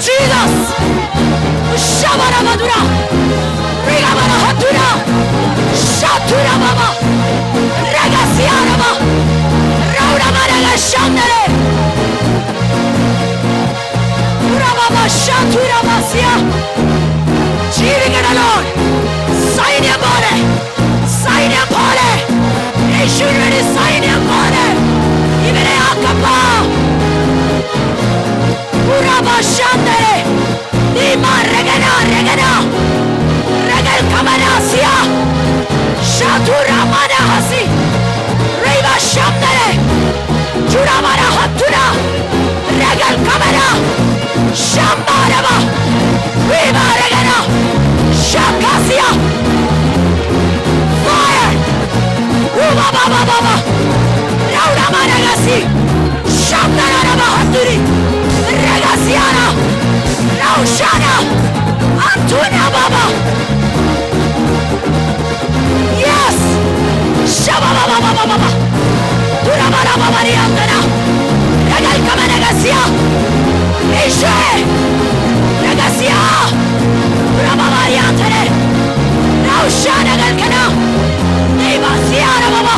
Jesus. Shabara Madura. Rigabara Hatura. Shatura Baba. Regasiara Baba. Raura Maraga Shandere. Urababa Shatura Basia. Chirigana Lord. Sainya Bore. Sainya Bore. Ishurani Sainya Bore. Ibere Akapa. Uraba Shandere. Dima Regana Regana. Regal Kamanasia. Shatura Manahasi. Reva Shandere. Juramara Hatura. Regal Kamana. Shambarava. Reva Regana. Shakasia. Fire. Uba Baba Baba. Raura Managasi. Shambarava Haturi. Regasiana. Raushana. Antuna Baba. Yes. Shababa Baba Baba. Duramara Baba Riandana. Regal Kamanagasia. Ishe. Regasia. Duramara Riandane. Raushana Galkana. Neva Siara Baba.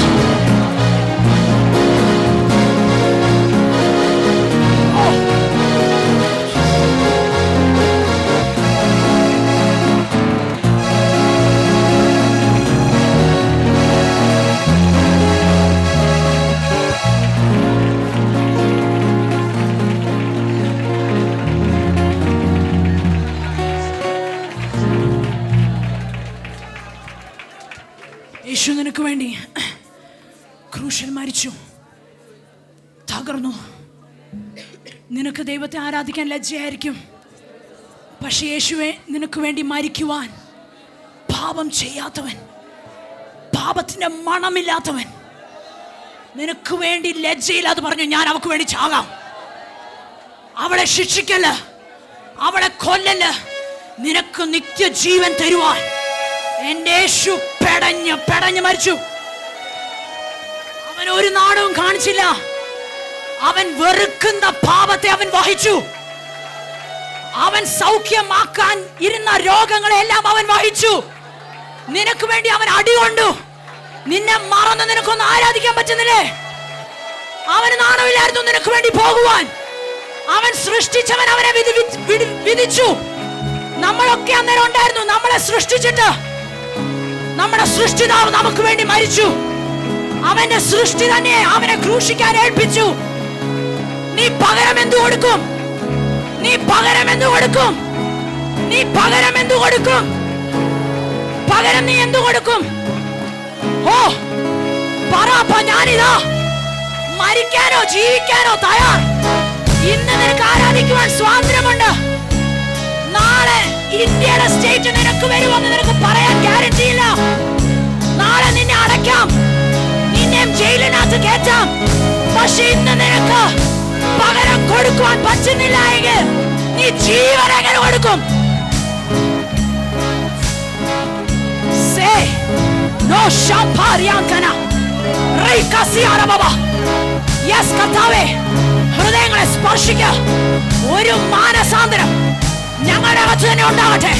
യേശു നിനക്ക് വേണ്ടി ക്രൂശിൽ മരിച്ചു, തകർന്നു. നിനക്ക് ദൈവത്തെ ആരാധിക്കാൻ ലജ്ജയായിരിക്കും. പക്ഷെ യേശുവെ നിനക്ക് വേണ്ടി മരിക്കുവാൻ, പാപം ചെയ്യാത്തവൻ, പാപത്തിന്റെ മണമില്ലാത്തവൻ, നിനക്ക് വേണ്ടി ലജ്ജയില്ലാതെ പറഞ്ഞു, ഞാൻ അവൾക്ക് വേണ്ടി ചാകാം. അവളെ ശിക്ഷിക്കല്ല, അവളെ കൊല്ലല്ല, നിനക്ക് നിത്യജീവൻ തരുവാൻ എന്റെ യേശു പെടഞ്ഞ് മരിച്ചു. അവൻ ഒരു നാടവും കാണിച്ചില്ല. അവൻ വെറുക്കുന്ന പാപത്തെ അവൻ വഹിച്ചു. അവൻ സൗഖ്യമാക്കാൻ ഇരുന്ന രോഗങ്ങളെല്ലാം അവൻ വഹിച്ചു. നിനക്ക് വേണ്ടി അവൻ അടികൊണ്ടു. നിന്നെ മറന്ന് നിനക്കൊന്നും ആരാധിക്കാൻ പറ്റുന്നില്ലേ? അവന് നാണമില്ലായിരുന്നു നിനക്ക് വേണ്ടി പോകുവാൻ. അവൻ സൃഷ്ടിച്ചവൻ അവനെ വിധിച്ചു. നമ്മളൊക്കെ അന്നേരം ഉണ്ടായിരുന്നു. നമ്മളെ സൃഷ്ടിച്ചിട്ട് നമ്മുടെ സൃഷ്ടിതാവ് നമുക്ക് വേണ്ടി മരിച്ചു. അവന്റെ സൃഷ്ടി തന്നെ അവനെ ക്രൂശിക്കാൻ ഏൽപ്പിച്ചു. നീ പകരം എന്തു കൊടുക്കും? നീ പകരം എന്തു കൊടുക്കും? നീ പകരം എന്തു കൊടുക്കും? പകരം നീ എന്തു കൊടുക്കും? ഓ പറ, ഞാനിതാ മരിക്കാനോ ജീവിക്കാനോ തയ്യാർ. ഇന്ന് നിനക്ക് ആരാധിക്കുവാൻ സ്വാതന്ത്ര്യമുണ്ട്. നാളെ ഇന്ത്യയുടെ സ്റ്റേറ്റ് നിനക്ക് വരുമെന്ന് നിനക്ക് പറയാൻ ഗ്യാരണ്ടി ഇല്ല. നാളെ നിന്നെ അടയ്ക്കാം, നിന്നെ ജയിലിനകത്ത് കയറ്റാം. പക്ഷെ ഇന്ന് നിനക്ക് പകരം കൊടുക്കുവാൻ പറ്റുന്നില്ല എങ്കിൽ നീ ജീവൻ എങ്ങനെ കൊടുക്കും? ഹൃദയങ്ങളെ സ്പർശിക്ക. ഒരു മാനസാന്തരം ഞങ്ങളുടെ അകത്ത് തന്നെ ഉണ്ടാകട്ടെ.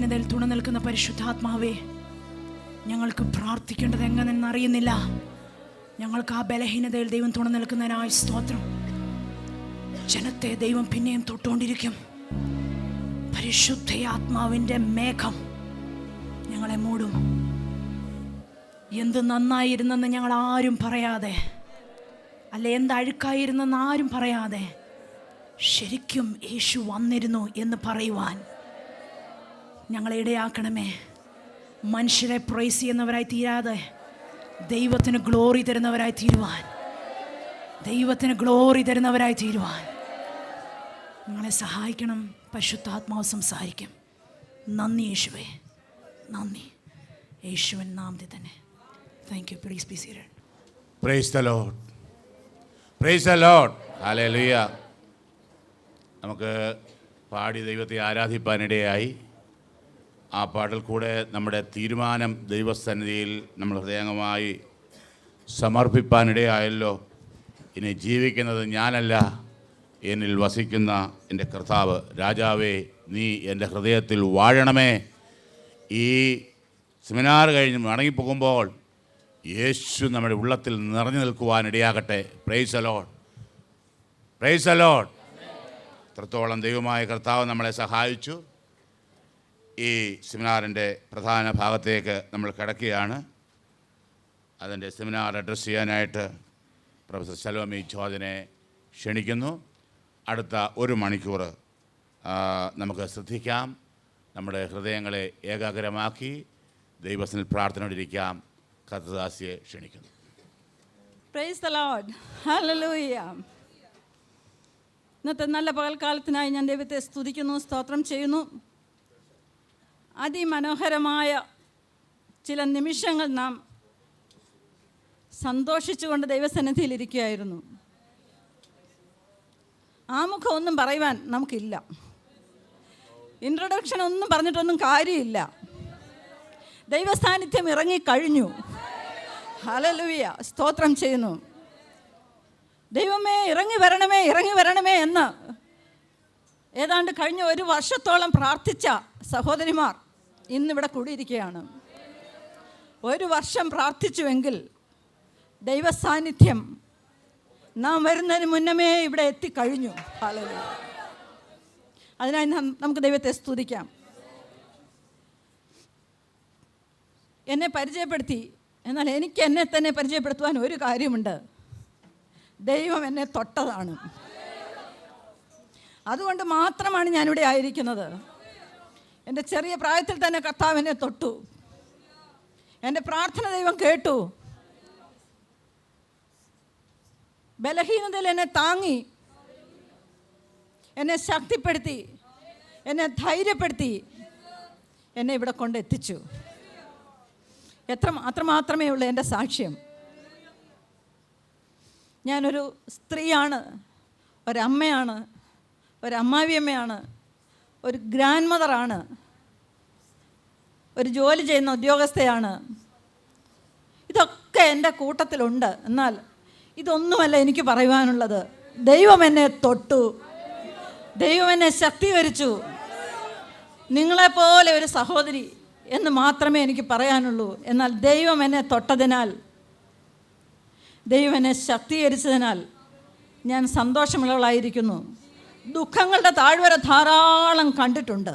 ബലഹീനതയിൽ തുണ നിൽക്കുന്ന പരിശുദ്ധാത്മാവേ, ഞങ്ങൾക്ക് പ്രാർത്ഥിക്കേണ്ടത് എങ്ങനെയെന്ന് അറിയുന്നില്ല. ഞങ്ങൾക്ക് ആ ബലഹീനതയിൽ ദൈവം തുണ നിൽക്കുന്നതിനായി സ്തോത്രം. ജനത്തെ ദൈവം പിന്നെയും തൊട്ടുകൊണ്ടിരിക്കും. പരിശുദ്ധയാത്മാവിൻ്റെ മേഘം ഞങ്ങളെ മൂടും. എന്ത് നന്നായിരുന്നെന്ന് ഞങ്ങൾ ആരും പറയാതെ, അല്ല എന്ത് അഴുക്കായിരുന്നെന്ന് ആരും പറയാതെ, ശരിക്കും യേശു വന്നിരുന്നു എന്ന് പറയുവാൻ ഞങ്ങളെ ഇടയാക്കണമേ. മനുഷ്യരെ പ്രൈസ് ചെയ്യുന്നവരായി തീരാതെ ദൈവത്തിന് ഗ്ലോറി തരുന്നവരായി തീരുവാൻ, ദൈവത്തിന് ഗ്ലോറി തരുന്നവരായി തീരുവാൻ നിങ്ങളെ സഹായിക്കണം. പരിശുദ്ധാത്മാവ് സംസാരിക്കും. നന്ദി യേശുവേ, നന്ദി. യേശുവിൻ നാമത്തിൽ തന്നെ. Thank you. Please be seated. Price the Lord, praise the Lord. Hallelujah. നമുക്ക് പാടി ദൈവത്തെ ആരാധിപ്പാനിടയായി. ആ പാട്ടിൽ കൂടെ നമ്മുടെ തീരുമാനം ദൈവസന്നിധിയിൽ നമ്മൾ ഹൃദയംഗമായി സമർപ്പിപ്പാനിടയായല്ലോ. ഇനി ജീവിക്കുന്നത് ഞാനല്ല, എന്നിൽ വസിക്കുന്ന എൻ്റെ കർത്താവ്. രാജാവേ, നീ എൻ്റെ ഹൃദയത്തിൽ വാഴണമേ. ഈ സെമിനാർ കഴിഞ്ഞ് മടങ്ങിപ്പോകുമ്പോൾ യേശു നമ്മുടെ ഉള്ളത്തിൽ നിറഞ്ഞു നിൽക്കുവാനിടയാകട്ടെ. Praise the Lord, praise the Lord. എത്രത്തോളം ദൈവമായ കർത്താവ് നമ്മളെ സഹായിച്ചു. ഈ സെമിനാറിൻ്റെ പ്രധാന ഭാഗത്തേക്ക് നമ്മൾ കിടക്കുകയാണ്. അതിൻ്റെ സെമിനാർ അഡ്രസ്സ് ചെയ്യാനായിട്ട് പ്രൊഫസർ ശലോമി ജോർജിനെ ക്ഷണിക്കുന്നു. അടുത്ത 1 മണിക്കൂർ നമുക്ക് ശ്രദ്ധിക്കാം. നമ്മുടെ ഹൃദയങ്ങളെ ഏകാഗ്രമാക്കി ദൈവസന്നിധിയിൽ പ്രാർത്ഥനയോടിരിക്കാം. കർത്തദാസിയെ ക്ഷണിക്കുന്നു. Price the Lord, hallelujah. ഇന്നത്തെ നല്ല പകൽക്കാലത്തിനായി ഞാൻ ദൈവത്തെ സ്തുതിക്കുന്നു, സ്തോത്രം ചെയ്യുന്നു. അതിമനോഹരമായ ചില നിമിഷങ്ങൾ നാം സന്തോഷിച്ചുകൊണ്ട് ദൈവസന്നിധിയിലിരിക്കുകയായിരുന്നു. ആമുഖം ഒന്നും പറയുവാൻ നമുക്കില്ല, ഇൻട്രൊഡക്ഷൻ ഒന്നും പറഞ്ഞിട്ടൊന്നും കാര്യമില്ല. ദൈവസാന്നിധ്യം ഇറങ്ങിക്കഴിഞ്ഞു. ഹല്ലേലൂയ, സ്തോത്രം ചെയ്യുന്നു. ദൈവമേ ഇറങ്ങി വരണമേ, ഇറങ്ങി വരണമേ എന്ന് ഏതാണ്ട് കഴിഞ്ഞ 1 വർഷത്തോളം പ്രാർത്ഥിച്ച സഹോദരിമാർ ഇന്നിവിടെ കൂടിയിരിക്കുകയാണ്. 1 വർഷം പ്രാർത്ഥിച്ചുവെങ്കിൽ ദൈവസാന്നിധ്യം നാം വരുന്നതിന് മുന്നമേ ഇവിടെ എത്തിക്കഴിഞ്ഞു. ഹല്ലേലൂയ. അതിനായി നമുക്ക് ദൈവത്തെ സ്തുതിക്കാം. എന്നെ പരിചയപ്പെടുത്തി, എന്നാൽ എനിക്ക് എന്നെ തന്നെ പരിചയപ്പെടുത്തുവാൻ ഒരു കാര്യമുണ്ട്. ദൈവം എന്നെ തൊട്ടതാണ്. അതുകൊണ്ട് മാത്രമാണ് ഞാനിവിടെ ആയിരിക്കുന്നത്. എൻ്റെ ചെറിയ പ്രായത്തിൽ തന്നെ കർത്താവ് എന്നെ തൊട്ടു. എൻ്റെ പ്രാർത്ഥന ദൈവം കേട്ടു. ബലഹീനതയിൽ എന്നെ താങ്ങി, എന്നെ ശക്തിപ്പെടുത്തി, എന്നെ ധൈര്യപ്പെടുത്തി, എന്നെ ഇവിടെ കൊണ്ടെത്തിച്ചു. അത്രമാത്രമേ ഉള്ളൂ എൻ്റെ സാക്ഷ്യം. ഞാനൊരു സ്ത്രീയാണ്, ഒരമ്മയാണ്, ഒരമ്മാവിയമ്മയാണ്, ഒരു ഗ്രാൻഡ് മദറാണ്, ഒരു ജോലി ചെയ്യുന്ന ഉദ്യോഗസ്ഥയാണ്. ഇതൊക്കെ എൻ്റെ കൂട്ടത്തിലുണ്ട്. എന്നാൽ ഇതൊന്നുമല്ല എനിക്ക് പറയുവാനുള്ളത്. ദൈവം എന്നെ തൊട്ടു, ദൈവം എന്നെ ശക്തീകരിച്ചു. നിങ്ങളെപ്പോലെ ഒരു സഹോദരി എന്ന് മാത്രമേ എനിക്ക് പറയാനുള്ളൂ. എന്നാൽ ദൈവം എന്നെ തൊട്ടതിനാൽ, ദൈവം എന്നെ ശക്തീകരിച്ചതിനാൽ ഞാൻ സന്തോഷമുള്ളവളായിരിക്കുന്നു. ദുഃഖങ്ങളുടെ താഴ്വര ധാരാളം കണ്ടിട്ടുണ്ട്.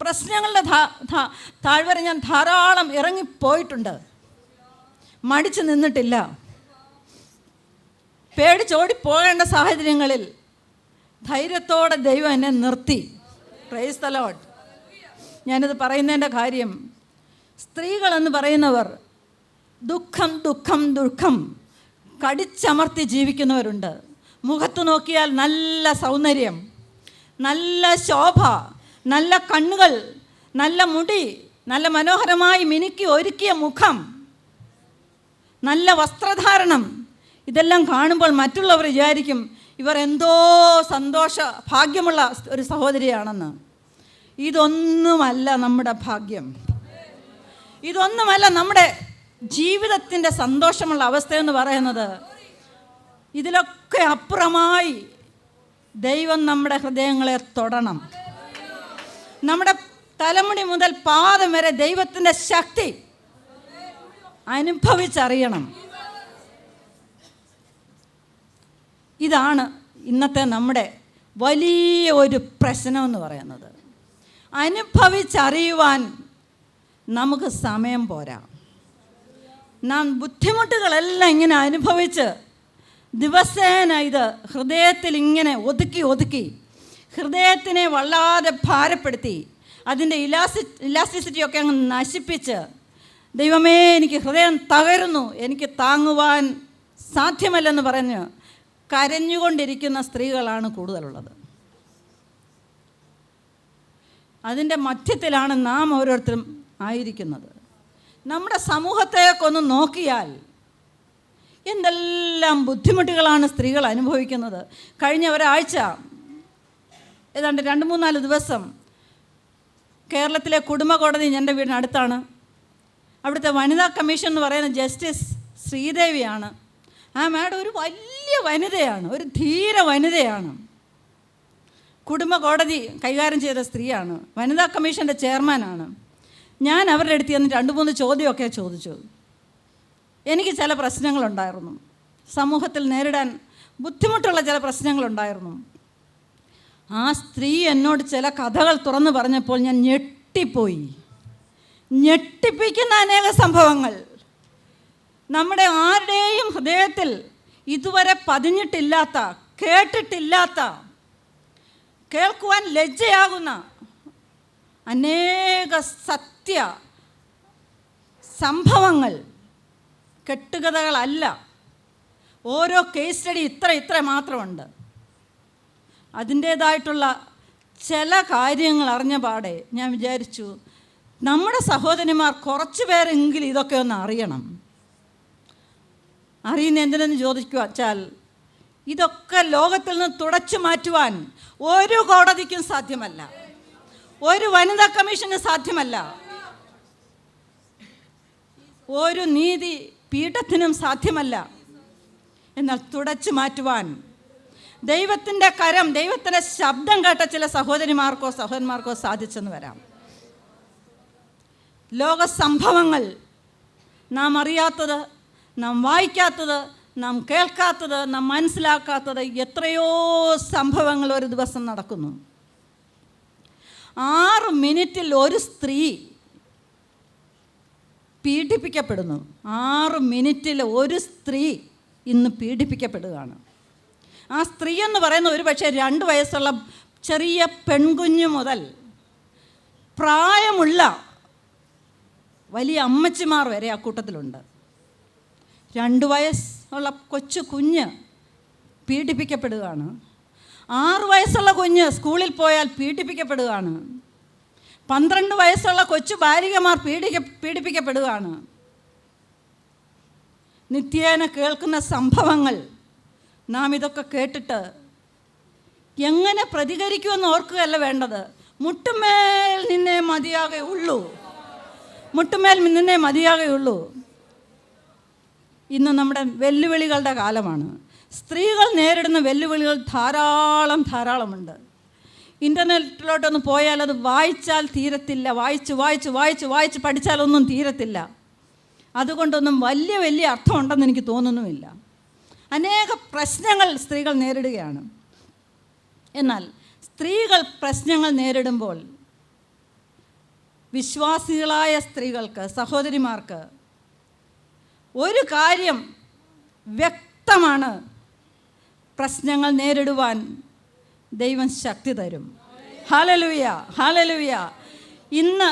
പ്രശ്നങ്ങളുടെ താഴ്വര ഞാൻ ധാരാളം ഇറങ്ങിപ്പോയിട്ടുണ്ട്. മടിച്ചു നിന്നിട്ടില്ല. പേടിച്ചോടിപ്പോകേണ്ട സാഹചര്യങ്ങളിൽ ധൈര്യത്തോടെ ദൈവം എന്നെ നിർത്തി. Price the Lord. ഞാനിത് പറയുന്നതിൻ്റെ കാര്യം, സ്ത്രീകളെന്ന് പറയുന്നവർ ദുഃഖം ദുഃഖം ദുഃഖം കടിച്ചമർത്തി ജീവിക്കുന്നവരുണ്ട്. മുഖത്ത് നോക്കിയാൽ നല്ല സൗന്ദര്യം, നല്ല ശോഭ, നല്ല കണ്ണുകൾ, നല്ല മുടി, നല്ല മനോഹരമായി മിനുക്കി ഒരുക്കിയ മുഖം, നല്ല വസ്ത്രധാരണം, ഇതെല്ലാം കാണുമ്പോൾ മറ്റുള്ളവർ വിചാരിക്കും ഇവർ എന്തോ ഭാഗ്യമുള്ള ഒരു സഹോദരിയാണെന്ന്. ഇതൊന്നുമല്ല നമ്മുടെ ഭാഗ്യം. ഇതൊന്നുമല്ല നമ്മുടെ ജീവിതത്തിൻ്റെ സന്തോഷമുള്ള അവസ്ഥയെന്ന് പറയുന്നത്. ഇതിലൊക്കെ അപ്പുറമായി ദൈവം നമ്മുടെ ഹൃദയങ്ങളെ തൊടണം. നമ്മുടെ തലമുടി മുതൽ പാദം വരെ ദൈവത്തിൻ്റെ ശക്തി അനുഭവിച്ചറിയണം. ഇതാണ് ഇന്നത്തെ നമ്മുടെ വലിയ ഒരു പ്രശ്നമെന്ന് പറയുന്നത്. അനുഭവിച്ചറിയുവാൻ നമുക്ക് സമയം പോരാ. നാം ബുദ്ധിമുട്ടുകളെല്ലാം ഇങ്ങനെ അനുഭവിച്ച് ദിവസേന ഇത് ഹൃദയത്തിൽ ഇങ്ങനെ ഒതുക്കി ഹൃദയത്തിനെ വല്ലാതെ ഭാരപ്പെടുത്തി അതിൻ്റെ ഇലാസ്റ്റിസിറ്റിയൊക്കെ അങ്ങ് നശിപ്പിച്ച്, ദൈവമേ എനിക്ക് ഹൃദയം തകരുന്നു, എനിക്ക് താങ്ങുവാൻ സാധ്യമല്ലെന്ന് പറഞ്ഞ് കരഞ്ഞുകൊണ്ടിരിക്കുന്ന സ്ത്രീകളാണ് കൂടുതലുള്ളത്. അതിൻ്റെ മധ്യത്തിലാണ് നാം ഓരോരുത്തരും ആയിരിക്കുന്നത്. നമ്മുടെ സമൂഹത്തേക്കൊന്ന് നോക്കിയാൽ എന്തെല്ലാം ബുദ്ധിമുട്ടുകളാണ് സ്ത്രീകൾ അനുഭവിക്കുന്നത്. കഴിഞ്ഞ ഒരാഴ്ച ഏതാണ്ട് 2-3-4 ദിവസം കേരളത്തിലെ കുടുംബ കോടതി എൻ്റെ വീടിനടുത്താണ്. അവിടുത്തെ വനിതാ കമ്മീഷൻ എന്ന് പറയുന്ന ജസ്റ്റിസ് ശ്രീദേവിയാണ്. ആ മാഡം ഒരു വലിയ വനിതയാണ്, ഒരു ധീര വനിതയാണ്. കുടുംബ കോടതി കൈകാര്യം ചെയ്ത സ്ത്രീയാണ്, വനിതാ കമ്മീഷൻ്റെ ചെയർമാനാണ്. ഞാൻ അവരുടെ അടുത്ത് ചെന്ന് 2-3 ചോദ്യമൊക്കെ ചോദിച്ചു. എനിക്ക് ചില പ്രശ്നങ്ങളുണ്ടായിരുന്നു, സമൂഹത്തിൽ നേരിടാൻ ബുദ്ധിമുട്ടുള്ള ചില പ്രശ്നങ്ങളുണ്ടായിരുന്നു. ആ സ്ത്രീ എന്നോട് ചില കഥകൾ തുറന്നു പറഞ്ഞപ്പോൾ ഞാൻ ഞെട്ടിപ്പോയി. ഞെട്ടിപ്പിക്കുന്ന അനേക സംഭവങ്ങൾ നമ്മുടെ ആരുടെയും ഹൃദയത്തിൽ ഇതുവരെ പതിഞ്ഞിട്ടില്ലാത്ത, കേട്ടിട്ടില്ലാത്ത, കേൾക്കുവാൻ ലജ്ജയാകുന്ന അനേക സത്യ സംഭവങ്ങൾ, കെട്ടുകഥകളല്ല. ഓരോ കേസ് സ്റ്റഡി ഇത്ര മാത്രമുണ്ട്. അതിൻ്റേതായിട്ടുള്ള ചില കാര്യങ്ങൾ അറിഞ്ഞ പാടെ ഞാൻ വിചാരിച്ചു, നമ്മുടെ സഹോദരിമാർ കുറച്ച് പേരെങ്കിലും ഇതൊക്കെ ഒന്ന് അറിയണം. അറിയുന്ന എന്തിനെന്ന് ചോദിച്ചാൽ, ഇതൊക്കെ ലോകത്തിൽ നിന്ന് തുടച്ചു മാറ്റുവാൻ ഒരു കോടതിക്കും സാധ്യമല്ല, ഒരു വനിതാ കമ്മീഷന് സാധ്യമല്ല, ഒരു നീതി പീഠത്തിനും സാധ്യമല്ല. എന്നാൽ തുടച്ചു മാറ്റുവാൻ ദൈവത്തിൻ്റെ കരം, ദൈവത്തിൻ്റെ ശബ്ദം കേട്ട ചില സഹോദരന്മാർക്കോ സാധിച്ചെന്ന് വരാം. ലോക സംഭവങ്ങൾ നാം അറിയാത്തത്, നാം വായിക്കാത്തത്, നാം കേൾക്കാത്തത്, നാം മനസ്സിലാക്കാത്തത് എത്രയോ സംഭവങ്ങൾ ഒരു ദിവസം നടക്കുന്നു. 6 മിനിറ്റിൽ ഒരു സ്ത്രീ പീഡിപ്പിക്കപ്പെടുന്നു. 6 മിനിറ്റിൽ ഒരു സ്ത്രീ ഇന്ന് പീഡിപ്പിക്കപ്പെടുകയാണ്. ആ സ്ത്രീ എന്ന് പറയുന്ന ഒരു പക്ഷേ 2 വയസ്സുള്ള ചെറിയ പെൺകുഞ്ഞു മുതൽ പ്രായമുള്ള വലിയ അമ്മച്ചിമാർ വരെ ആ കൂട്ടത്തിലുണ്ട്. 2 വയസ്സുള്ള കൊച്ചു കുഞ്ഞ് പീഡിപ്പിക്കപ്പെടുകയാണ്. 6 വയസ്സുള്ള കുഞ്ഞ് സ്കൂളിൽ പോയാൽ പീഡിപ്പിക്കപ്പെടുകയാണ്. 12 വയസ്സുള്ള കൊച്ചു ബാലികമാർ പീഡിപ്പിക്കപ്പെടുകയാണ്. നിത്യേന കേൾക്കുന്ന സംഭവങ്ങൾ. നാം ഇതൊക്കെ കേട്ടിട്ട് എങ്ങനെ പ്രതികരിക്കുമെന്ന് ഓർക്കുകയല്ല വേണ്ടത്. മുട്ടുമേൽ നിന്നേ മതിയാകുള്ളൂ, മുട്ടുമേൽ നിന്നേ മതിയാകുള്ളൂ. ഇന്ന് നമ്മുടെ വെല്ലുവിളികളുടെ കാലമാണ്. സ്ത്രീകൾ നേരിടുന്ന വെല്ലുവിളികൾ ധാരാളമുണ്ട്. ഇൻ്റർനെറ്റിലോട്ടൊന്ന് പോയാൽ അത് വായിച്ചാൽ തീരത്തില്ല, വായിച്ച് പഠിച്ചാലൊന്നും തീരത്തില്ല. അതുകൊണ്ടൊന്നും വലിയ അർത്ഥമുണ്ടെന്ന് എനിക്ക് തോന്നുന്നുമില്ല. അനേക പ്രശ്നങ്ങൾ സ്ത്രീകൾ നേരിടുകയാണ്. എന്നാൽ സ്ത്രീകൾ പ്രശ്നങ്ങൾ നേരിടുമ്പോൾ വിശ്വാസികളായ സ്ത്രീകൾക്ക്, സഹോദരിമാർക്ക് ഒരു കാര്യം വ്യക്തമാണ്: പ്രശ്നങ്ങൾ നേരിടുവാൻ ദൈവം ശക്തി തരും. ഹല്ലേലൂയ. ഇന്ന്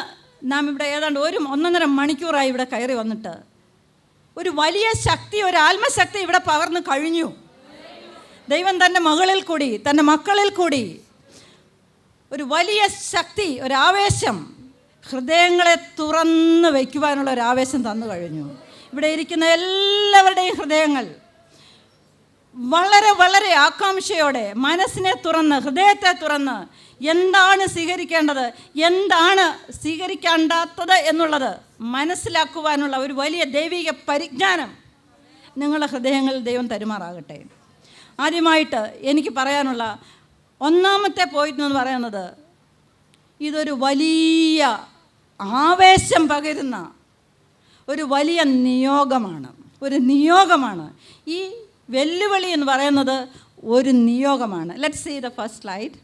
നാം ഇവിടെ ഏതാണ്ട് 1.5 മണിക്കൂറായി ഇവിടെ കയറി വന്നിട്ട് ഒരു വലിയ ശക്തി, ഒരു ആത്മശക്തി ഇവിടെ പകർന്നു കഴിഞ്ഞു. ദൈവം തൻ്റെ മകളിൽ കൂടി, തൻ്റെ മക്കളിൽ കൂടി ഒരു വലിയ ശക്തി, ഒരു ആവേശം, ഹൃദയങ്ങളെ തുറന്ന് വയ്ക്കുവാനുള്ള ഒരു ആവേശം തന്നു കഴിഞ്ഞു. ഇവിടെ ഇരിക്കുന്ന എല്ലാവരുടെയും ഹൃദയങ്ങൾ വളരെ ആകാംക്ഷയോടെ, മനസ്സിനെ തുറന്ന്, ഹൃദയത്തെ തുറന്ന് എന്താണ് സ്വീകരിക്കേണ്ടത്, എന്താണ് സ്വീകരിക്കേണ്ടാത്തത് എന്നുള്ളത് മനസ്സിലാക്കുവാനുള്ള ഒരു വലിയ ദൈവിക പരിജ്ഞാനം നിങ്ങളുടെ ഹൃദയങ്ങളിൽ ദൈവം തരുമാറാകട്ടെ. ആദ്യമായിട്ട് എനിക്ക് പറയാനുള്ള ഒന്നാമത്തെ പോയിന്റ് എന്ന് പറയുന്നത്, ഇതൊരു വലിയ ആവേശം പകരുന്ന ഒരു വലിയ നിയോഗമാണ്. ഈ വെല്ലുവിളി എന്ന് പറയുന്നത് ഒരു നിയോഗമാണ്. Let's see the first slide.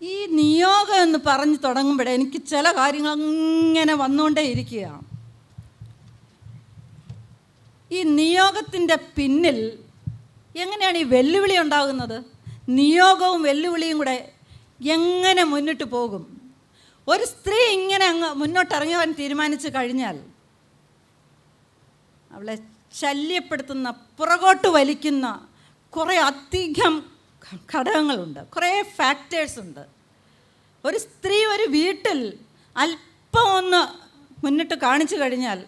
ഈ നിയോഗം എന്ന് പറഞ്ഞ് തുടങ്ങുമ്പോഴേ എനിക്ക് ചില കാര്യങ്ങൾ അങ്ങനെ വന്നുകൊണ്ടേ ഇരിക്കുക. ഈ നിയോഗത്തിൻ്റെ പിന്നിൽ എങ്ങനെയാണ് ഈ വെല്ലുവിളി ഉണ്ടാകുന്നത്? നിയോഗവും വെല്ലുവിളിയും കൂടെ എങ്ങനെ മുന്നിട്ട് പോകും? ഒരു സ്ത്രീ ഇങ്ങനെ അങ്ങ് മുന്നോട്ടിറങ്ങുവാൻ തീരുമാനിച്ചു കഴിഞ്ഞാൽ അവളെ ശല്യപ്പെടുത്തുന്ന, പുറകോട്ട് വലിക്കുന്ന കുറേ അധികം ഘടകങ്ങളുണ്ട്, കുറേ ഫാക്ടേഴ്സ് ഉണ്ട്. ഒരു സ്ത്രീ ഒരു വീട്ടിൽ അല്പം ഒന്ന് മുന്നിട്ട് കാണിച്ചു കഴിഞ്ഞാൽ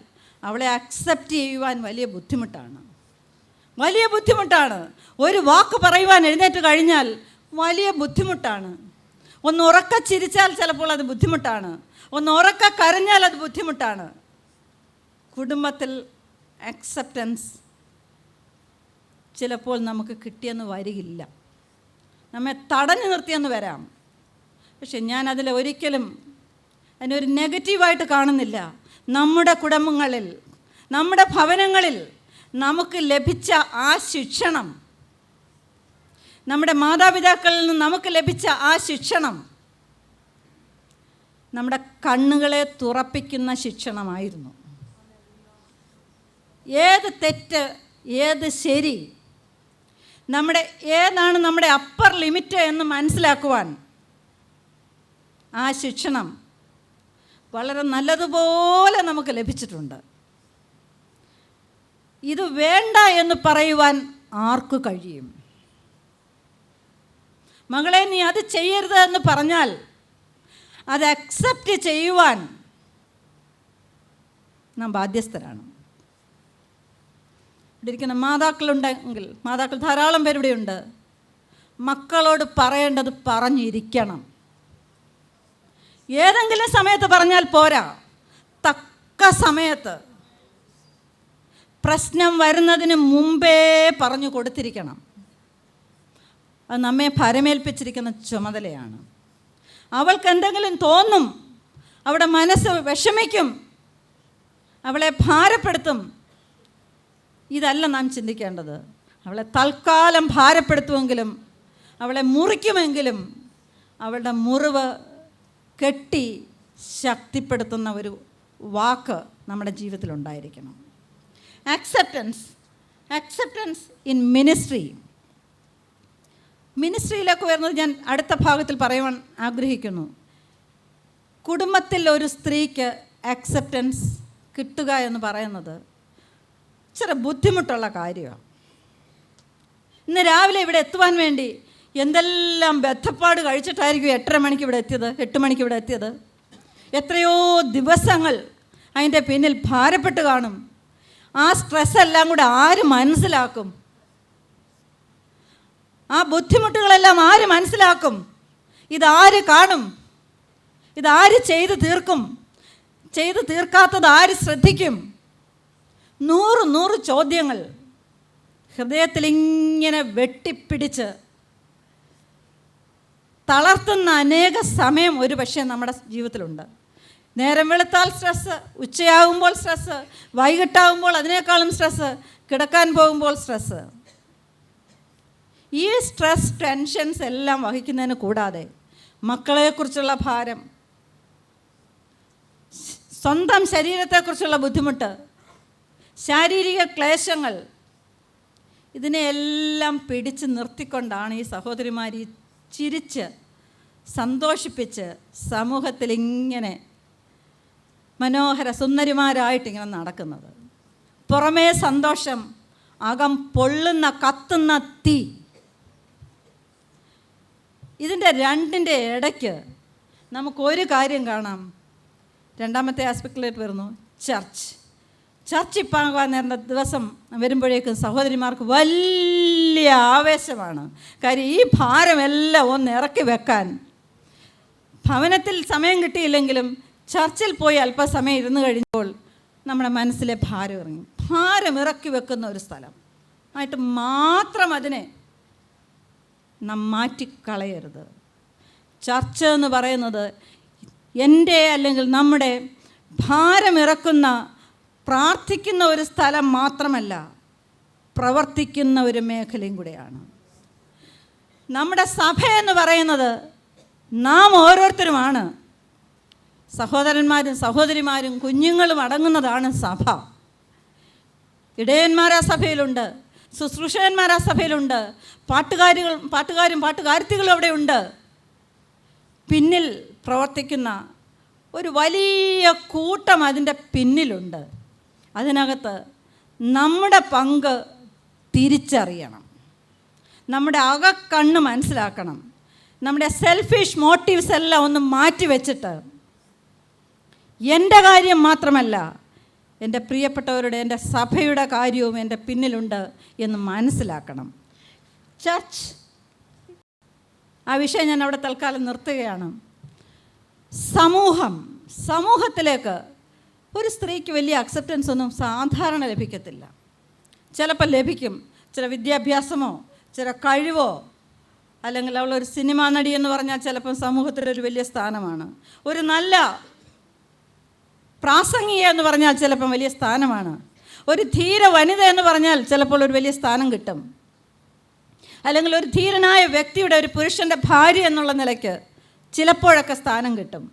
അവളെ അക്സെപ്റ്റ് ചെയ്യുവാൻ വലിയ ബുദ്ധിമുട്ടാണ്. ഒരു വാക്ക് പറയുവാൻ എഴുന്നേറ്റ് കഴിഞ്ഞാൽ വലിയ ബുദ്ധിമുട്ടാണ്. ഒന്ന് ഉറക്ക ചിരിച്ചാൽ ചിലപ്പോൾ അത് ബുദ്ധിമുട്ടാണ്. ഒന്ന് ഉറക്ക കരഞ്ഞാൽ അത് ബുദ്ധിമുട്ടാണ്. കുടുംബത്തിൽ അക്സെപ്റ്റൻസ് ചിലപ്പോൾ നമുക്ക് കിട്ടിയെന്ന് വരികില്ല, നമ്മെ തടഞ്ഞു നിർത്തിയെന്ന് വരാം. പക്ഷെ ഞാൻ അതിൽ ഒരിക്കലും അതിനൊരു നെഗറ്റീവായിട്ട് കാണുന്നില്ല. നമ്മുടെ കുടുംബങ്ങളിൽ, നമ്മുടെ ഭവനങ്ങളിൽ നമുക്ക് ലഭിച്ച ആ ശിക്ഷണം, നമ്മുടെ മാതാപിതാക്കളിൽ നിന്ന് നമുക്ക് ലഭിച്ച ആ ശിക്ഷണം നമ്മുടെ കണ്ണുകളെ തുറപ്പിക്കുന്ന ശിക്ഷണമായിരുന്നു. ഏത് തെറ്റ്, ഏത് ശരി, ഏതാണ് നമ്മുടെ അപ്പർ ലിമിറ്റ് എന്ന് മനസ്സിലാക്കുവാൻ ആ ശിക്ഷണം വളരെ നല്ലതുപോലെ നമുക്ക് ലഭിച്ചിട്ടുണ്ട്. ഇത് വേണ്ട എന്ന് പറയുവാൻ ആർക്ക് കഴിയും? മകളെ, നീ അത് ചെയ്യരുത് എന്ന് പറഞ്ഞാൽ അത് അക്സെപ്റ്റ് ചെയ്യുവാൻ നാം ബാധ്യസ്ഥരാണ്. ഇവിടെ ഇരിക്കുന്ന മാതാക്കളുണ്ടെങ്കിൽ, മാതാക്കൾ ധാരാളം പേരിവിടെയുണ്ട്, മക്കളോട് പറയേണ്ടത് പറഞ്ഞിരിക്കണം. ഏതെങ്കിലും സമയത്ത് പറഞ്ഞാൽ പോരാ, തക്ക സമയത്ത്, പ്രശ്നം വരുന്നതിന് മുമ്പേ പറഞ്ഞു കൊടുത്തിരിക്കണം. അത് നമ്മെ ഭരമേൽപ്പിച്ചിരിക്കുന്ന ചുമതലയാണ്. അവൾക്ക് എന്തെങ്കിലും തോന്നും, അവളുടെ മനസ്സ് വിഷമിക്കും, അവളെ ഭാരപ്പെടുത്തും. ഇതല്ല നാം ചിന്തിക്കേണ്ടത്. അവളെ തൽക്കാലം ഭാരപ്പെടുത്തുമെങ്കിലും, അവളെ മുറിക്കുമെങ്കിലും, അവളുടെ മുറിവ് കെട്ടി ശക്തിപ്പെടുത്തുന്ന ഒരു വാക്ക് നമ്മുടെ ജീവിതത്തിലുണ്ടായിരിക്കണം. അക്സെപ്റ്റൻസ് ഇൻ മിനിസ്ട്രിയിലേക്ക് വരുന്നത് ഞാൻ അടുത്ത ഭാഗത്തിൽ പറയുവാൻ ആഗ്രഹിക്കുന്നു. കുടുംബത്തിൽ ഒരു സ്ത്രീക്ക് അക്സെപ്റ്റൻസ് കിട്ടുക എന്ന് പറയുന്നത് ഇച്ചിരി ബുദ്ധിമുട്ടുള്ള കാര്യമാണ്. ഇന്ന് രാവിലെ ഇവിടെ എത്തുവാൻ വേണ്ടി എന്തെല്ലാം ബദ്ധപ്പാട് കഴിച്ചിട്ടായിരിക്കും 8:30 മണിക്ക് ഇവിടെ എത്തിയത്, 8 മണിക്ക് ഇവിടെ എത്തിയത്. എത്രയോ ദിവസങ്ങൾ അതിൻ്റെ പിന്നിൽ ഭാരപ്പെട്ട് കാണും. ആ സ്ട്രെസ്സെല്ലാം കൂടെ ആര് മനസ്സിലാക്കും? ആ ബുദ്ധിമുട്ടുകളെല്ലാം ആര് മനസ്സിലാക്കും? ഇതാര് കാണും? ഇതാര് ചെയ്തു തീർക്കും? ചെയ്തു തീർക്കാത്തത് ആര് ശ്രദ്ധിക്കും? 100 ചോദ്യങ്ങൾ ഹൃദയത്തിൽ ഇങ്ങനെ വെട്ടിപ്പിടിച്ച് തളർത്തുന്ന അനേക സമയം ഒരു പക്ഷേ നമ്മുടെ ജീവിതത്തിലുണ്ട്. നേരം വെളുത്താൽ സ്ട്രെസ്സ്, ഉച്ചയാകുമ്പോൾ സ്ട്രെസ്സ്, വൈകിട്ടാകുമ്പോൾ അതിനേക്കാളും സ്ട്രെസ്സ്, കിടക്കാൻ പോകുമ്പോൾ സ്ട്രെസ്സ്. ഈ സ്ട്രെസ്, ടെൻഷൻസ് എല്ലാം വഹിക്കുന്നതിന് കൂടാതെ മക്കളെക്കുറിച്ചുള്ള ഭാരം, സ്വന്തം ശരീരത്തെക്കുറിച്ചുള്ള ബുദ്ധിമുട്ട്, ശാരീരിക ക്ലേശങ്ങൾ, ഇതിനെയെല്ലാം പിടിച്ച് നിർത്തിക്കൊണ്ടാണ് ഈ സഹോദരിമാർ ഈ ചിരിച്ച് സന്തോഷിപ്പിച്ച് സമൂഹത്തിൽ ഇങ്ങനെ മനോഹര സുന്ദരിമാരായിട്ടിങ്ങനെ നടക്കുന്നത്. പുറമേ സന്തോഷം, അകം പൊള്ളുന്ന കത്തുന്ന തീ. ഇതിൻ്റെ രണ്ടിൻ്റെ ഇടയ്ക്ക് നമുക്കൊരു കാര്യം കാണാം. രണ്ടാമത്തെ ആസ്പെക്റ്റിലേക്ക് വരുന്നു, ചർച്ച് ഇപ്പാകാൻ നേരുന്ന ദിവസം വരുമ്പോഴേക്കും സഹോദരിമാർക്ക് വലിയ ആവേശമാണ്. കാര്യം ഈ ഭാരമെല്ലാം ഒന്ന് ഇറക്കി വെക്കാൻ, ഭവനത്തിൽ സമയം കിട്ടിയില്ലെങ്കിലും ചർച്ചിൽ പോയി അല്പസമയം ഇരുന്ന് കഴിയുമ്പോൾ നമ്മുടെ മനസ്സിലെ ഭാരം ഇറങ്ങി. ഭാരം ഇറക്കി വെക്കുന്ന ഒരു സ്ഥലം, ആയിട്ട് മാത്രം അതിനെ നാം മാറ്റിക്കളയരുത്. ചർച്ച എന്ന് പറയുന്നത് എൻ്റെ അല്ലെങ്കിൽ നമ്മുടെ ഭാരമിറക്കുന്ന, പ്രാർത്ഥിക്കുന്ന ഒരു സ്ഥലം മാത്രമല്ല, പ്രവർത്തിക്കുന്ന ഒരു മേഖലയും കൂടെയാണ്. നമ്മുടെ സഭ എന്ന് പറയുന്നത് നാം ഓരോരുത്തരുമാണ്. സഹോദരന്മാരും സഹോദരിമാരും കുഞ്ഞുങ്ങളും അടങ്ങുന്നതാണ് സഭ. ഇടയന്മാർ ആ സഭയിലുണ്ട്, ശുശ്രൂഷകന്മാർ ആ സഭയിലുണ്ട്, പാട്ടുകാരും പാട്ടുകാരത്തികളും അവിടെ ഉണ്ട്. പിന്നിൽ പ്രവർത്തിക്കുന്ന ഒരു വലിയ കൂട്ടം അതിൻ്റെ പിന്നിലുണ്ട്. അതിനകത്ത് നമ്മുടെ പങ്ക് തിരിച്ചറിയണം, നമ്മുടെ അകക്കണ്ണ് മനസ്സിലാക്കണം. നമ്മുടെ സെൽഫിഷ് മോട്ടീവ്സ് എല്ലാം ഒന്ന് മാറ്റി വെച്ചിട്ട് എൻ്റെ കാര്യം മാത്രമല്ല, എൻ്റെ പ്രിയപ്പെട്ടവരുടെ, എൻ്റെ സഭയുടെ കാര്യവും എൻ്റെ പിന്നിലുണ്ട് എന്ന് മനസ്സിലാക്കണം. ചർച്ച്, ആ വിഷയം ഞാൻ അവിടെ തൽക്കാലം നിർത്തുകയാണ്. സമൂഹത്തിലേക്ക് ഒരു സ്ത്രീക്ക് വലിയ അക്സെപ്റ്റൻസ് ഒന്നും സാധാരണ ലഭിക്കത്തില്ല. ചിലപ്പോൾ ലഭിക്കും, ചില വിദ്യാഭ്യാസമോ ചില കഴിവോ, അല്ലെങ്കിൽ അവളൊരു സിനിമാ നടി എന്ന് പറഞ്ഞാൽ ചിലപ്പം സമൂഹത്തിലൊരു വലിയ സ്ഥാനമാണ്. ഒരു നല്ല പ്രാസംഗിക എന്ന് പറഞ്ഞാൽ ചിലപ്പം വലിയ സ്ഥാനമാണ്. ഒരു ധീര വനിത എന്ന് പറഞ്ഞാൽ ചിലപ്പോൾ ഒരു വലിയ സ്ഥാനം കിട്ടും. അല്ലെങ്കിൽ ഒരു ധീരനായ വ്യക്തിയുടെ, ഒരു പുരുഷൻ്റെ ഭാര്യ എന്നുള്ള നിലയ്ക്ക് ചിലപ്പോഴൊക്കെ സ്ഥാനം കിട്ടും.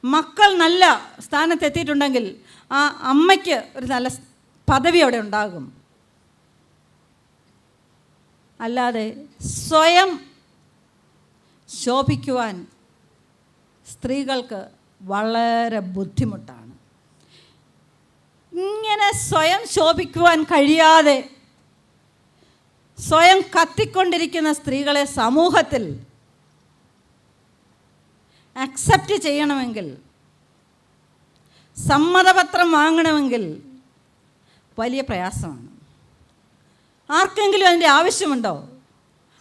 മക്കൾ നല്ല സ്ഥാനത്തെത്തിയിട്ടുണ്ടെങ്കിൽ ആ അമ്മയ്ക്ക് ഒരു നല്ല പദവി അവിടെ ഉണ്ടാകും. അല്ലാതെ സ്വയം ശോഭിക്കുവാൻ സ്ത്രീകൾക്ക് വളരെ ബുദ്ധിമുട്ടാണ്. ഇങ്ങനെ സ്വയം ശോഭിക്കുവാൻ കഴിയാതെ സ്വയം കത്തിക്കൊണ്ടിരിക്കുന്ന സ്ത്രീകളെ സമൂഹത്തിൽ അക്സെപ്റ്റ് ചെയ്യണമെങ്കിൽ, സമ്മതപത്രം വാങ്ങണമെങ്കിൽ വലിയ പ്രയാസമാണ്. ആർക്കെങ്കിലും അതിൻ്റെ ആവശ്യമുണ്ടോ?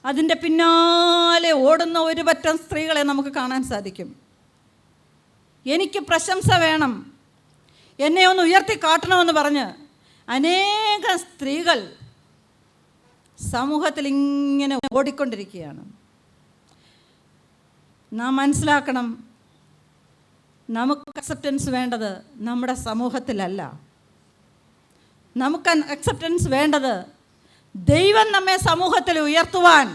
അതിൻ്റെ പിന്നാലെ ഓടുന്ന ഒരു പറ്റം സ്ത്രീകളെ നമുക്ക് കാണാൻ സാധിക്കും. എനിക്ക് പ്രശംസ വേണം, എന്നെ ഒന്ന് ഉയർത്തി കാട്ടണമെന്ന് പറഞ്ഞ് അനേകം സ്ത്രീകൾ സമൂഹത്തിൽ ഇങ്ങനെ ഓടിക്കൊണ്ടിരിക്കുകയാണ്. നാം മനസ്സിലാക്കണം, നമുക്ക് അക്സെപ്റ്റൻസ് വേണ്ടത് നമ്മുടെ സമൂഹത്തിലല്ല. നമുക്ക് അക്സെപ്റ്റൻസ് വേണ്ടത് ദൈവം നമ്മെ സമൂഹത്തിൽ ഉയർത്തുവാൻ,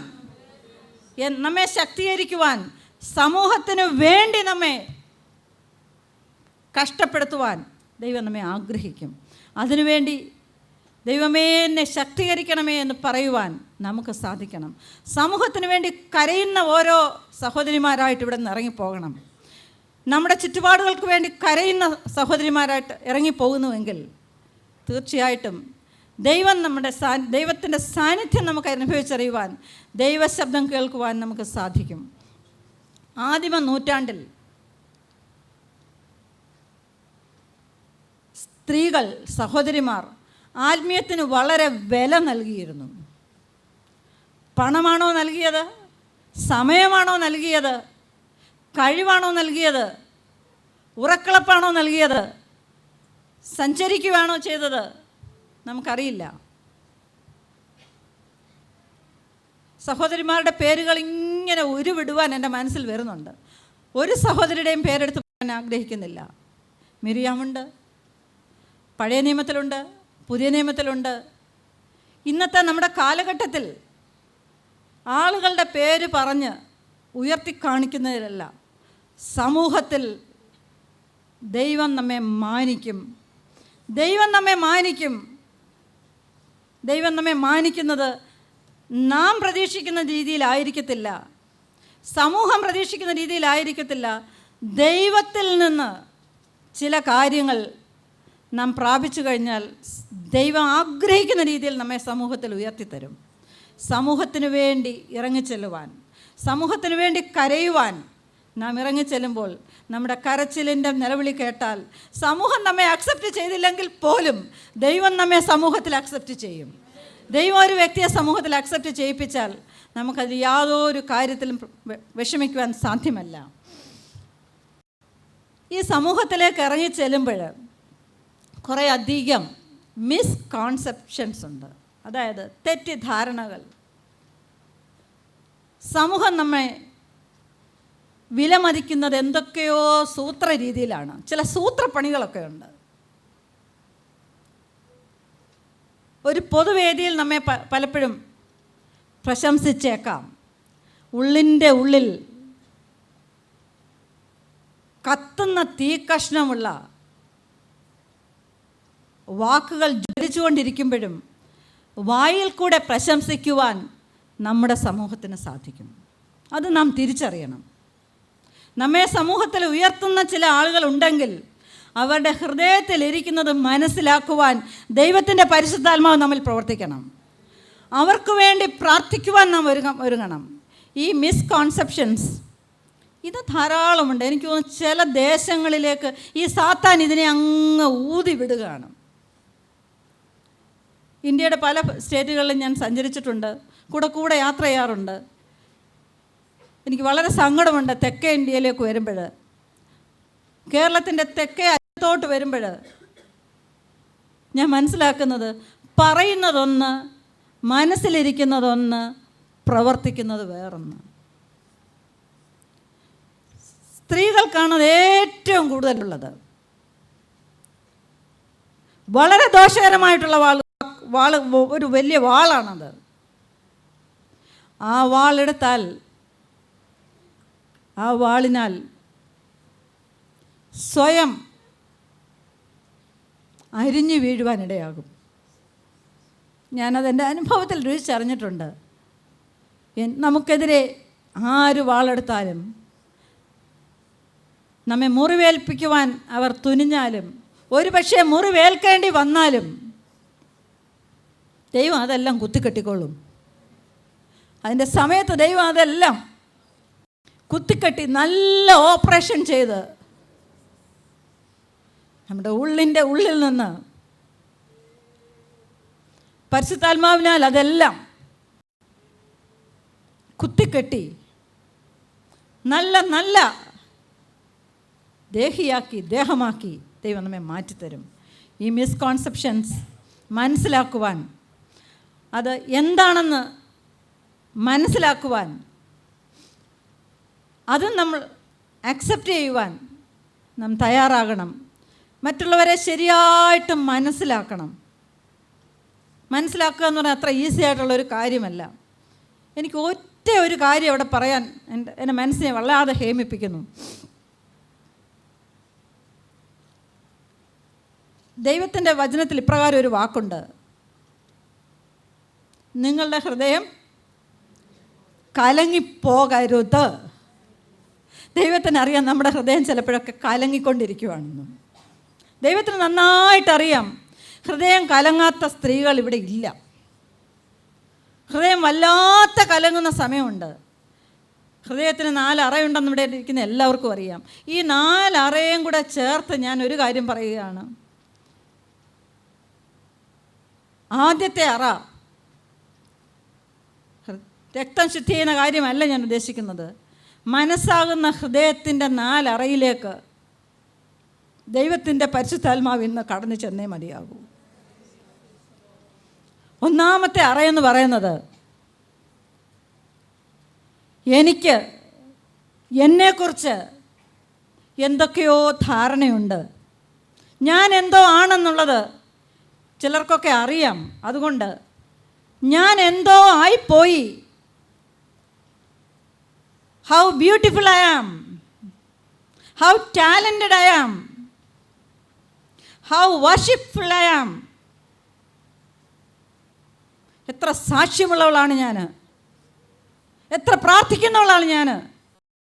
നമ്മെ ശക്തീകരിക്കുവാൻ, സമൂഹത്തിന് വേണ്ടി നമ്മെ കഷ്ടപ്പെടുത്തുവാൻ ദൈവം നമ്മെ ആഗ്രഹിക്കും. അതിനുവേണ്ടി ദൈവമേ എന്നെ ശക്തീകരിക്കണമേ എന്ന് പറയുവാൻ നമുക്ക് സാധിക്കണം. സമൂഹത്തിന് വേണ്ടി കരയുന്ന ഓരോ സഹോദരിമാരായിട്ട് ഇവിടെ നിന്ന് ഇറങ്ങിപ്പോകണം. നമ്മുടെ ചുറ്റുപാടുകൾക്ക് വേണ്ടി കരയുന്ന സഹോദരിമാരായിട്ട് ഇറങ്ങിപ്പോകുന്നുവെങ്കിൽ തീർച്ചയായിട്ടും ദൈവത്തിൻ്റെ സാന്നിധ്യം നമുക്ക് അനുഭവിച്ചറിയുവാൻ, ദൈവശബ്ദം കേൾക്കുവാൻ നമുക്ക് സാധിക്കും. ആദിമ നൂറ്റാണ്ടിൽ സ്ത്രീകൾ, സഹോദരിമാർ ആത്മീയത്തിന് വളരെ വില നൽകിയിരുന്നു. പണമാണോ നൽകിയത്? സമയമാണോ നൽകിയത്? കഴിവാണോ നൽകിയത്? ഉറക്കളപ്പാണോ നൽകിയത്? സഞ്ചരിക്കുകയാണോ ചെയ്തത്? നമുക്കറിയില്ല. സഹോദരിമാരുടെ പേരുകൾ ഇങ്ങനെ ഉരുവിടുവാൻ എൻ്റെ മനസ്സിൽ വരുന്നുണ്ട്. ഒരു സഹോദരിയുടെയും പേരെടുത്ത് പറയാൻ ആഗ്രഹിക്കുന്നില്ല. മിരിയാമുണ്ട്, പഴയ നിയമത്തിലുണ്ട്, പുതിയ നിയമത്തിലുണ്ട്. ഇന്നത്തെ നമ്മുടെ കാലഘട്ടത്തിൽ ആളുകളുടെ പേര് പറഞ്ഞ് ഉയർത്തിക്കാണിക്കുന്നതിലല്ല, സമൂഹത്തിൽ ദൈവം നമ്മെ മാനിക്കും. ദൈവം നമ്മെ മാനിക്കും. ദൈവം നമ്മെ മാനിക്കുന്നത് നാം പ്രതീക്ഷിക്കുന്ന രീതിയിലായിരിക്കത്തില്ല, സമൂഹം പ്രതീക്ഷിക്കുന്ന രീതിയിലായിരിക്കത്തില്ല. ദൈവത്തിൽ നിന്ന് ചില കാര്യങ്ങൾ നാം പ്രാപിച്ചു കഴിഞ്ഞാൽ ദൈവം ആഗ്രഹിക്കുന്ന രീതിയിൽ നമ്മെ സമൂഹത്തിൽ ഉയർത്തിത്തരും. സമൂഹത്തിന് വേണ്ടി ഇറങ്ങിച്ചെല്ലുവാൻ, സമൂഹത്തിന് വേണ്ടി കരയുവാൻ നാം ഇറങ്ങിച്ചെല്ലുമ്പോൾ നമ്മുടെ കരച്ചിലിൻ്റെ നിലവിളി കേട്ടാൽ സമൂഹം നമ്മെ അക്സെപ്റ്റ് ചെയ്തില്ലെങ്കിൽ പോലും ദൈവം നമ്മെ സമൂഹത്തിൽ അക്സെപ്റ്റ് ചെയ്യും. ദൈവം ഒരു വ്യക്തിയെ സമൂഹത്തിൽ അക്സെപ്റ്റ് ചെയ്യിപ്പിച്ചാൽ നമുക്കത് യാതൊരു കാര്യത്തിലും വിഷമിക്കുവാൻ സാധ്യമല്ല. ഈ സമൂഹത്തിലേക്ക് ഇറങ്ങിച്ചെല്ലുമ്പോൾ കുറേ അധികം മിസ്കോൺസെപ്ഷൻസ് ഉണ്ട്. അതായത് തെറ്റിദ്ധാരണകൾ. സമൂഹം നമ്മെ വിലമതിക്കുന്നത് എന്തൊക്കെയോ സൂത്ര രീതിയിലാണ്. ചില സൂത്രപ്പണികളൊക്കെ ഉണ്ട്. ഒരു പൊതുവേദിയിൽ നമ്മെ പലപ്പോഴും പ്രശംസിച്ചേക്കാം. ഉള്ളിൻ്റെ ഉള്ളിൽ കത്തുന്ന തീക്കഷ്ണമുള്ള വാക്കുകൾ ജ്വലിച്ചുകൊണ്ടിരിക്കുമ്പോഴും വായിൽ കൂടെ പ്രശംസിക്കുവാൻ നമ്മുടെ സമൂഹത്തിന് സാധിക്കും. അത് നാം തിരിച്ചറിയണം. നമ്മെ സമൂഹത്തിൽ ഉയർത്തുന്ന ചില ആളുകളുണ്ടെങ്കിൽ അവരുടെ ഹൃദയത്തിൽ ഇരിക്കുന്നത് മനസ്സിലാക്കുവാൻ ദൈവത്തിൻ്റെ പരിശുദ്ധാത്മാവ് നമ്മിൽ പ്രവർത്തിക്കണം. അവർക്ക് വേണ്ടി പ്രാർത്ഥിക്കുവാൻ നാം ഒരുങ്ങണം. ഈ മിസ്കോൺസെപ്ഷൻസ് ഇത് ധാരാളമുണ്ട്. എനിക്ക് തോന്നുന്നു ചില ദേശങ്ങളിലേക്ക് ഈ സാത്താൻ ഇതിനെ അങ്ങ് ഊതി വിടുകയാണ്. ഇന്ത്യയുടെ പല സ്റ്റേറ്റുകളിലും ഞാൻ സഞ്ചരിച്ചിട്ടുണ്ട്, കൂടെ യാത്ര ചെയ്യാറുണ്ട്. എനിക്ക് വളരെ സങ്കടമുണ്ട്. തെക്കേ ഇന്ത്യയിലേക്ക് വരുമ്പോൾ, കേരളത്തിൻ്റെ തെക്കേ അറ്റത്തോട്ട് വരുമ്പോൾ ഞാൻ മനസ്സിലാക്കുന്നത് പറയുന്നതൊന്ന്, മനസ്സിലിരിക്കുന്നതൊന്ന്, പ്രവർത്തിക്കുന്നത് വേറൊന്ന്. സ്ത്രീകൾക്കാണ് അത് ഏറ്റവും കൂടുതലുള്ളത്. വളരെ ദോഷകരമായിട്ടുള്ള ഒരു വലിയ വാളാണത്. ആ വാളെടുത്താൽ ആ വാളിനാൽ സ്വയം അരിഞ്ഞു വീഴുവാനിടയാകും. ഞാനതെൻ്റെ അനുഭവത്തിൽ രുചിച്ചറിഞ്ഞിട്ടുണ്ട്. നമുക്കെതിരെ ആര് വാളെടുത്താലും, നമ്മെ മുറിവേൽപ്പിക്കുവാൻ അവർ തുനിഞ്ഞാലും, ഒരു പക്ഷേ മുറിവേൽക്കേണ്ടി വന്നാലും ദൈവം അതെല്ലാം കുത്തിക്കെട്ടിക്കൊള്ളും. അതിൻ്റെ സമയത്ത് ദൈവം അതെല്ലാം കുത്തിക്കെട്ടി നല്ല ഓപ്പറേഷൻ ചെയ്ത് നമ്മുടെ ഉള്ളിൻ്റെ ഉള്ളിൽ നിന്ന് പരിശുദ്ധാത്മാവിനാൽ അതെല്ലാം കുത്തിക്കെട്ടി നല്ല നല്ല ദേഹമാക്കി ദൈവം നമ്മെ മാറ്റിത്തരും. ഈ മിസ്കോൺസെപ്ഷൻസ് മനസ്സിലാക്കുവാൻ, അത് എന്താണെന്ന് മനസ്സിലാക്കുവാൻ, അതും നമ്മൾ അക്സെപ്റ്റ് ചെയ്യുവാൻ നാം തയ്യാറാകണം. മറ്റുള്ളവരെ ശരിയായിട്ട് മനസ്സിലാക്കണം. മനസ്സിലാക്കുക എന്ന് പറഞ്ഞാൽ അത്ര ഈസി ആയിട്ടുള്ളൊരു കാര്യമല്ല. എനിക്ക് ഒറ്റ ഒരു കാര്യം അവിടെ പറയാൻ എൻ്റെ മനസ്സിനെ വല്ലാതെ ഹേമിപ്പിക്കുന്നു. ദൈവത്തിൻ്റെ വചനത്തിൽ ഇപ്രകാരം ഒരു വാക്കുണ്ട്: നിങ്ങളുടെ ഹൃദയം കലങ്ങിപ്പോകരുത്. ദൈവത്തിനറിയാം നമ്മുടെ ഹൃദയം ചിലപ്പോഴൊക്കെ കലങ്ങിക്കൊണ്ടിരിക്കുവാണെന്നും. ദൈവത്തിന് നന്നായിട്ടറിയാം ഹൃദയം കലങ്ങാത്ത സ്ത്രീകൾ ഇവിടെ ഇല്ല. ഹൃദയം വല്ലാത്ത കലങ്ങുന്ന സമയമുണ്ട്. ഹൃദയത്തിന് 4 അറയുണ്ടെന്ന് ഇവിടെ ഇരിക്കുന്ന എല്ലാവർക്കും അറിയാം. ഈ 4 അറയും കൂടെ ചേർത്ത് ഞാൻ ഒരു കാര്യം പറയുകയാണ്. ആദ്യത്തെ അറ രക്തം ശുദ്ധി ചെയ്യുന്ന കാര്യമല്ല ഞാൻ ഉദ്ദേശിക്കുന്നത്. മനസ്സാകുന്ന ഹൃദയത്തിൻ്റെ 4 അറയിലേക്ക് ദൈവത്തിൻ്റെ പരിശുദ്ധാത്മാവ് ഇന്ന് കടന്നു ചെന്നേ മതിയാകൂ. ഒന്നാമത്തെ അറയെന്ന് പറയുന്നത്, എനിക്ക് എന്നെക്കുറിച്ച് എന്തൊക്കെയോ ധാരണയുണ്ട്, ഞാൻ എന്തോ ആണെന്നുള്ളത് ചിലർക്കൊക്കെ അറിയാം. അതുകൊണ്ട് ഞാൻ എന്തോ ആയിപ്പോയി. How beautiful I am, how talented I am, how worshipful I am. എത്ര സാക്ഷ്യമുള്ളവളാണ് ഞാൻ, എത്ര പ്രാർത്ഥിക്കുന്നവളാണ് ഞാൻ,